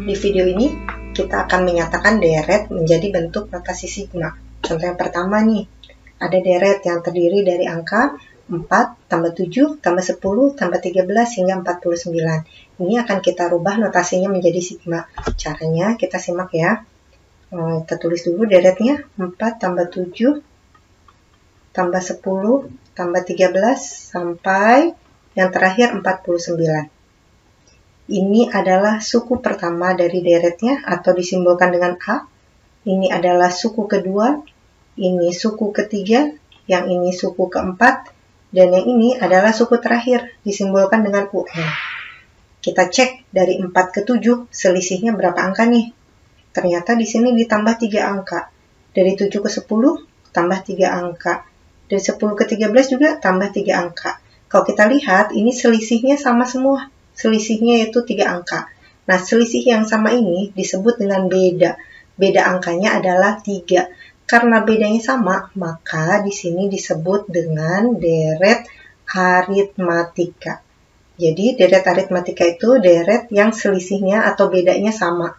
Di video ini, kita akan menyatakan deret menjadi bentuk notasi sigma. Contoh yang pertama nih, ada deret yang terdiri dari angka 4, tambah 7, tambah 10, tambah 13, hingga 49. Ini akan kita rubah notasinya menjadi sigma. Caranya kita simak ya. Kita tulis dulu deretnya, 4 tambah 7, tambah 10, tambah 13, sampai yang terakhir 49. Ini adalah suku pertama dari deretnya atau disimbolkan dengan A. Ini adalah suku kedua, ini suku ketiga, yang ini suku keempat, dan yang ini adalah suku terakhir disimbolkan dengan UN. Kita cek dari 4 ke 7 selisihnya berapa angka nih? Ternyata di sini ditambah 3 angka. Dari 7 ke 10 tambah 3 angka. Dari 10 ke 13 juga tambah 3 angka. Kalau kita lihat ini selisihnya sama semua. Selisihnya yaitu 3 angka. Nah, selisih yang sama ini disebut dengan beda. Beda angkanya adalah 3. Karena bedanya sama, maka di sini disebut dengan deret aritmatika. Jadi, deret aritmatika itu deret yang selisihnya atau bedanya sama.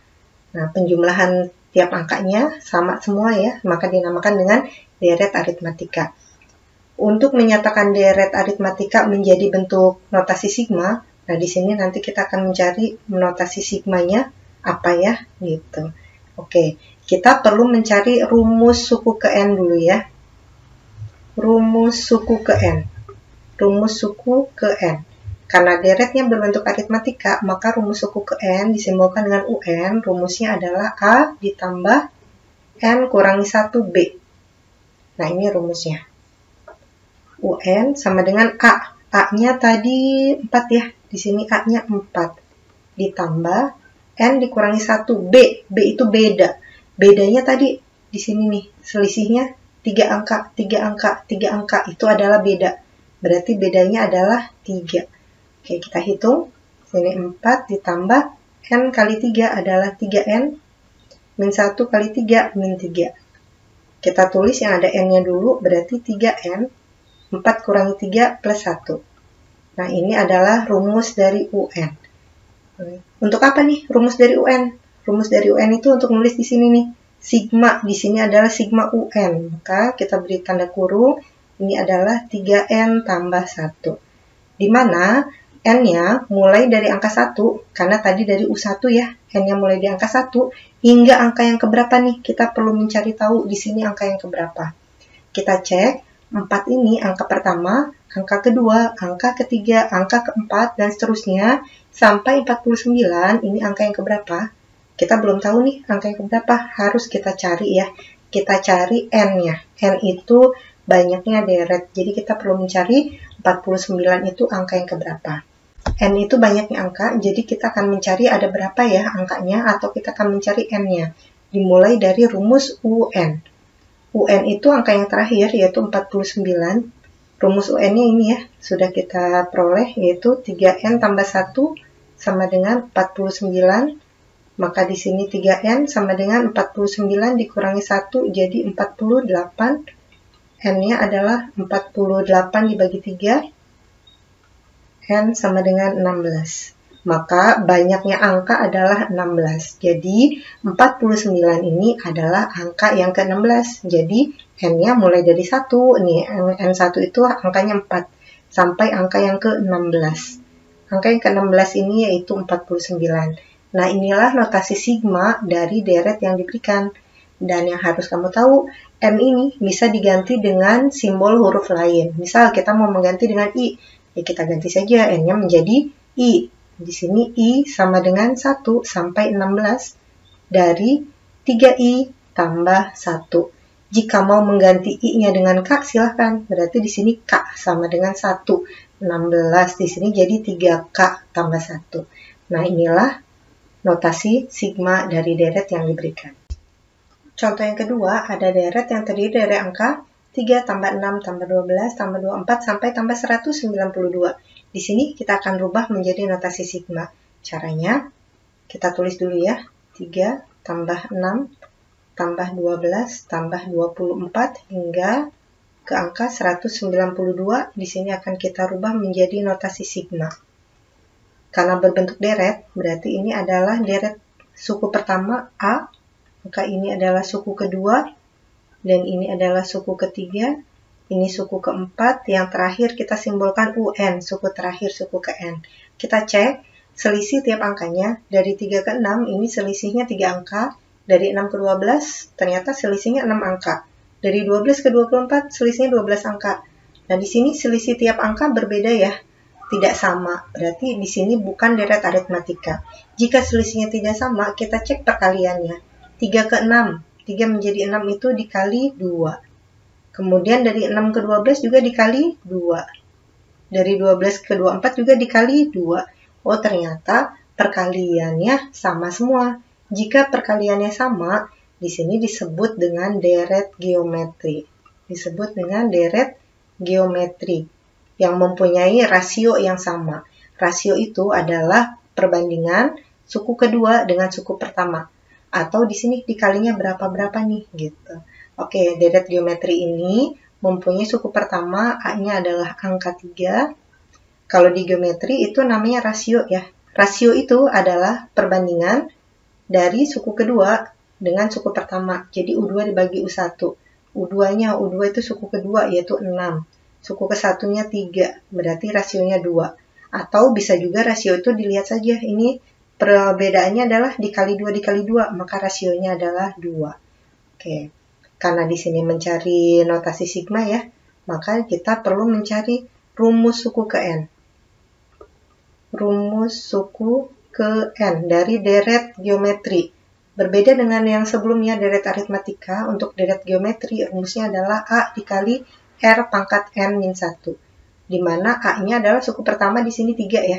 Nah, penjumlahan tiap angkanya sama semua ya, maka dinamakan dengan deret aritmatika. Untuk menyatakan deret aritmatika menjadi bentuk notasi sigma, nah, di sini nanti kita akan mencari notasi sigmanya apa ya, gitu. Oke, kita perlu mencari rumus suku ke N dulu ya. Rumus suku ke N. Rumus suku ke N. Karena deretnya berbentuk aritmatika, maka rumus suku ke N disimbolkan dengan UN. Rumusnya adalah A ditambah N kurangi 1B. Nah, ini rumusnya. UN sama dengan A. A-nya tadi 4 ya. Di sini A-nya 4. Ditambah N dikurangi 1B. B itu beda. Bedanya tadi di sini nih. Selisihnya 3 angka, 3 angka, 3 angka. Itu adalah beda. Berarti bedanya adalah 3. Oke, kita hitung. Sini 4 ditambah N kali 3 adalah 3N. Min 1 kali 3, min 3. Kita tulis yang ada N-nya dulu. Berarti 3N. 4 kurangi 3 plus 1. Nah, ini adalah rumus dari UN. Untuk apa nih rumus dari UN? Rumus dari UN itu untuk nulis di sini nih. Sigma, di sini adalah sigma UN. Maka kita beri tanda kurung. Ini adalah 3N tambah 1. Di mana N-nya mulai dari angka 1. Karena tadi dari U1 ya. N-nya mulai di angka 1. Hingga angka yang keberapa nih? Kita perlu mencari tahu di sini angka yang keberapa. Kita cek. 4 ini angka pertama, angka kedua, angka ketiga, angka keempat, dan seterusnya. Sampai 49, ini angka yang keberapa? Kita belum tahu nih angka yang keberapa. Harus kita cari ya. Kita cari N-nya. N itu banyaknya deret. Jadi kita perlu mencari 49 itu angka yang keberapa. N itu banyaknya angka, jadi kita akan mencari ada berapa ya angkanya, atau kita akan mencari N-nya. Dimulai dari rumus UN. UN itu angka yang terakhir, yaitu 49. Rumus UN-nya ini ya, sudah kita peroleh, yaitu 3N tambah 1 sama dengan 49. Maka di sini 3N sama dengan 49 dikurangi 1, jadi 48. N-nya adalah 48 dibagi 3. N sama dengan 16. Maka banyaknya angka adalah 16. Jadi 49 ini adalah angka yang ke-16. Jadi N-nya mulai dari 1. Nih, N1 itu angkanya 4. Sampai angka yang ke-16. Angka yang ke-16 ini yaitu 49. Nah, inilah notasi sigma dari deret yang diberikan. Dan yang harus kamu tahu, N ini bisa diganti dengan simbol huruf lain. Misal kita mau mengganti dengan I. Ya kita ganti saja N-nya menjadi I. Di sini I sama dengan 1 sampai 16 dari 3I tambah 1. Jika mau mengganti I-nya dengan K, silahkan. Berarti di sini K sama dengan 1. 16 di sini jadi 3K tambah 1. Nah, inilah notasi sigma dari deret yang diberikan. Contoh yang kedua, ada deret yang terdiri dari angka 3 tambah 6 tambah 12 tambah 24 sampai tambah 192. Di sini kita akan rubah menjadi notasi sigma. Caranya, kita tulis dulu ya. 3 tambah 6 tambah 12 tambah 24 hingga ke angka 192. Di sini akan kita rubah menjadi notasi sigma. Karena berbentuk deret, berarti ini adalah deret suku pertama A, maka ini adalah suku kedua, dan ini adalah suku ketiga, ini suku keempat, yang terakhir kita simbolkan UN, suku terakhir, suku ke N. Kita cek selisih tiap angkanya, dari 3 ke 6 ini selisihnya 3 angka, dari 6 ke 12 ternyata selisihnya 6 angka, dari 12 ke 24 selisihnya 12 angka. Nah, di sini selisih tiap angka berbeda ya, tidak sama, berarti di sini bukan deret aritmatika. Jika selisihnya tidak sama, kita cek perkaliannya, 3 ke 6, 3 menjadi 6 itu dikali 2. Kemudian dari 6 ke 12 juga dikali 2. Dari 12 ke 24 juga dikali 2. Oh, ternyata perkaliannya sama semua. Jika perkaliannya sama, di sini disebut dengan deret geometri. Disebut dengan deret geometri yang mempunyai rasio yang sama. Rasio itu adalah perbandingan suku kedua dengan suku pertama. Atau di sini dikalinya berapa-berapa nih gitu. Oke, deret geometri ini mempunyai suku pertama, A-nya adalah angka 3. Kalau di geometri itu namanya rasio ya. Rasio itu adalah perbandingan dari suku kedua dengan suku pertama. Jadi U2 dibagi U1. U2-nya, U2 itu suku kedua yaitu 6. Suku ke-1-nya 3, berarti rasionya 2. Atau bisa juga rasio itu dilihat saja, ini perbedaannya adalah dikali 2 dikali 2, maka rasionya adalah 2. Oke, karena di sini mencari notasi sigma ya, maka kita perlu mencari rumus suku ke N. Rumus suku ke N dari deret geometri. Berbeda dengan yang sebelumnya deret aritmatika, untuk deret geometri rumusnya adalah A dikali R pangkat N-1. Di mana A-nya adalah suku pertama di sini 3 ya.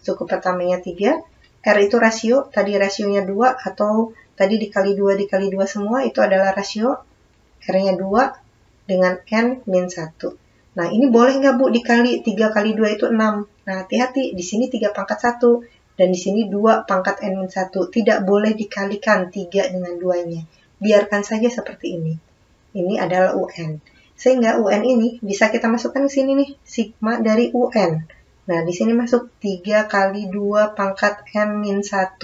Suku pertamanya 3. R itu rasio, tadi rasionya 2, atau tadi dikali 2 dikali 2 semua, itu adalah rasio, R-nya 2 dengan N-1. Nah, ini boleh nggak Bu dikali 3 kali 2 itu 6. Nah, hati-hati, di sini 3 pangkat 1, dan di sini 2 pangkat N-1. Tidak boleh dikalikan 3 dengan 2-nya. Biarkan saja seperti ini. Ini adalah UN. Sehingga UN ini bisa kita masukkan ke sini nih, sigma dari UN. Nah, di sini masuk 3 kali 2 pangkat N-1.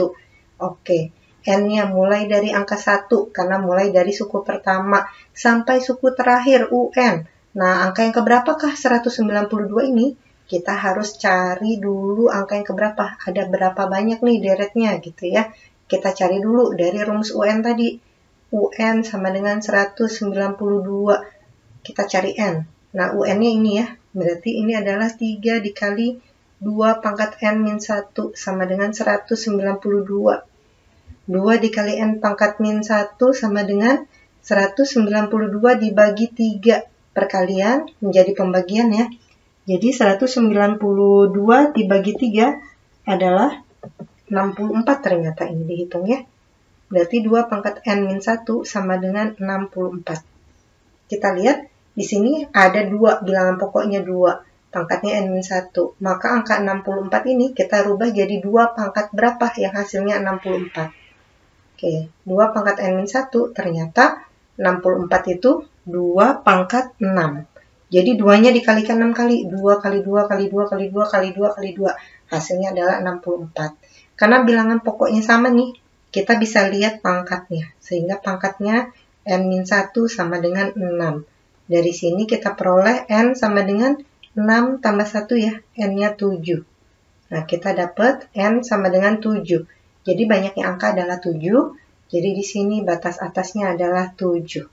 Oke, N-nya mulai dari angka 1, karena mulai dari suku pertama, sampai suku terakhir, UN. Nah, angka yang keberapakah 192 ini? Kita harus cari dulu angka yang keberapa. Ada berapa banyak nih deretnya, gitu ya. Kita cari dulu dari rumus UN tadi. UN sama dengan 192. Kita cari N. Nah, UN-nya ini ya. Berarti ini adalah 3 dikali 2 pangkat N-1 sama dengan 192. 2 dikali N pangkat -1 sama dengan 192 dibagi 3. Perkalian menjadi pembagian ya. Jadi 192 dibagi 3 adalah 64 ternyata ini dihitung ya. Berarti 2 pangkat N-1 sama dengan 64. Kita lihat. Di sini ada 2, bilangan pokoknya 2, pangkatnya N-1. Maka angka 64 ini kita rubah jadi 2 pangkat berapa yang hasilnya 64. Oke, 2 pangkat N-1 ternyata 64 itu 2 pangkat 6. Jadi 2-nya dikalikan 6 kali. 2 kali 2 kali 2 kali 2 kali 2 kali 2. Hasilnya adalah 64. Karena bilangan pokoknya sama nih, kita bisa lihat pangkatnya. Sehingga pangkatnya N-1 sama dengan 6. Dari sini kita peroleh N sama dengan 6 tambah 1 ya, N-nya 7. Nah, kita dapat N sama dengan 7. Jadi banyaknya angka adalah 7. Jadi di sini batas atasnya adalah 7.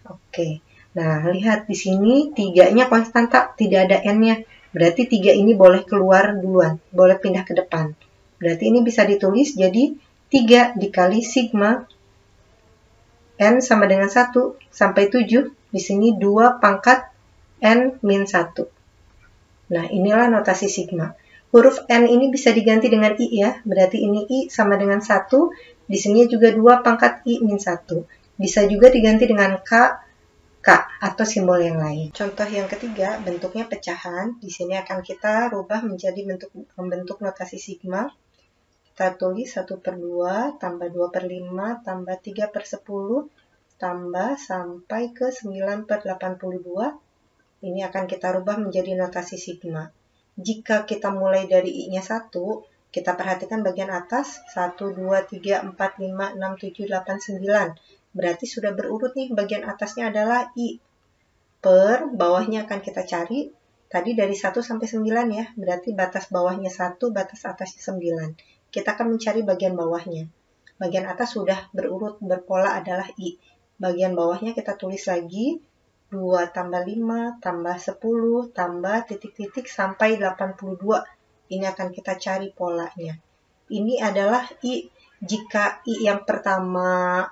Oke. Nah, lihat di sini 3-nya konstanta, tidak ada N-nya. Berarti 3 ini boleh keluar duluan, boleh pindah ke depan. Berarti ini bisa ditulis jadi 3 dikali sigma N sama dengan 1 sampai 7. Di sini 2 pangkat N-1. Nah, inilah notasi sigma. Huruf N ini bisa diganti dengan I ya. Berarti ini I sama dengan 1. Di sini juga 2 pangkat I-1. Bisa juga diganti dengan K atau simbol yang lain. Contoh yang ketiga, bentuknya pecahan. Di sini akan kita rubah menjadi membentuk notasi sigma. Kita tulis 1/2 tambah 2/5 tambah 3/10 tambah sampai ke 9/82. Ini akan kita rubah menjadi notasi sigma. Jika kita mulai dari I-nya 1, Kita perhatikan bagian atas, 1, 2, 3, 4, 5, 6, 7, 8, 9. Berarti sudah berurut nih, bagian atasnya adalah I. Per bawahnya akan kita cari, tadi dari 1 sampai 9 ya, berarti batas bawahnya 1, batas atasnya 9. Kita akan mencari bagian bawahnya. Bagian atas sudah berurut, berpola adalah I. Bagian bawahnya kita tulis lagi, 2 tambah 5 tambah 10 tambah titik-titik sampai 82. Ini akan kita cari polanya. Ini adalah I. Jika I yang pertama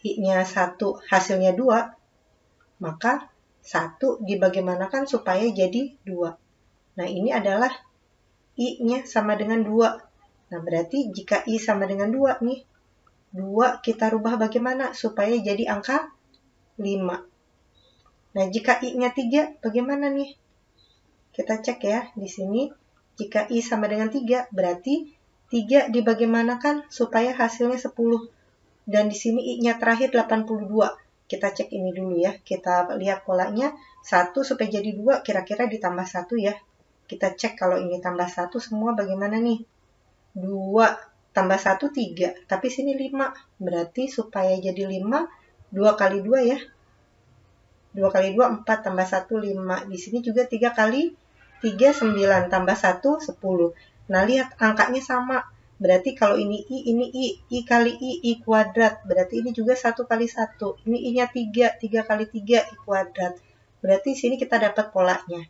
I-nya 1, hasilnya 2, maka 1 dibagaimanakan supaya jadi 2. Nah, ini adalah I-nya sama dengan 2. Nah, berarti jika I sama dengan 2 nih, 2 kita rubah bagaimana supaya jadi angka 5. Nah, jika I-nya 3, bagaimana nih? Kita cek ya, di sini. Jika I sama dengan 3, berarti 3 dibagaimanakan supaya hasilnya 10. Dan di sini I-nya terakhir 82. Kita cek ini dulu ya, kita lihat polanya. 1 supaya jadi 2, kira-kira ditambah 1 ya. Kita cek kalau ini tambah 1 semua bagaimana nih? 2 tambah 1, 3. Tapi sini 5. Berarti supaya jadi 5, 2 kali 2 ya. 2 kali 2, 4 tambah 1, 5. Di sini juga 3 kali 3, 9. Tambah 1, 10. Nah, lihat angkanya sama. Berarti kalau ini I kali I kuadrat. Berarti ini juga 1 kali 1. Ini I-nya 3, 3 kali 3, I kuadrat. Berarti sini kita dapat polanya.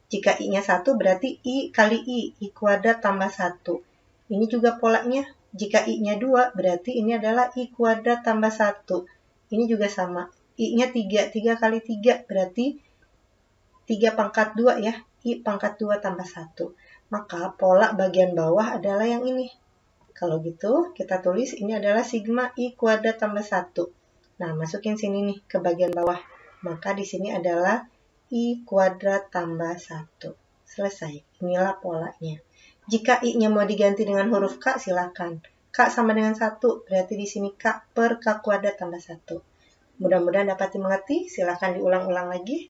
Jika I-nya 1, berarti I kali I kuadrat tambah 1. Ini juga polanya. Jika I-nya 2, berarti ini adalah I kuadrat tambah 1. Ini juga sama. I-nya 3, 3 kali 3, berarti 3 pangkat 2 ya. I pangkat 2 tambah 1. Maka pola bagian bawah adalah yang ini. Kalau gitu, kita tulis ini adalah sigma I kuadrat tambah 1. Nah, masukin sini nih ke bagian bawah. Maka di sini adalah I kuadrat tambah 1. Selesai. Inilah polanya. Jika I-nya mau diganti dengan huruf K, silakan. K sama dengan 1, berarti di sini K per K kuadrat tambah 1. Mudah-mudahan dapat dimengerti. Silakan diulang-ulang lagi.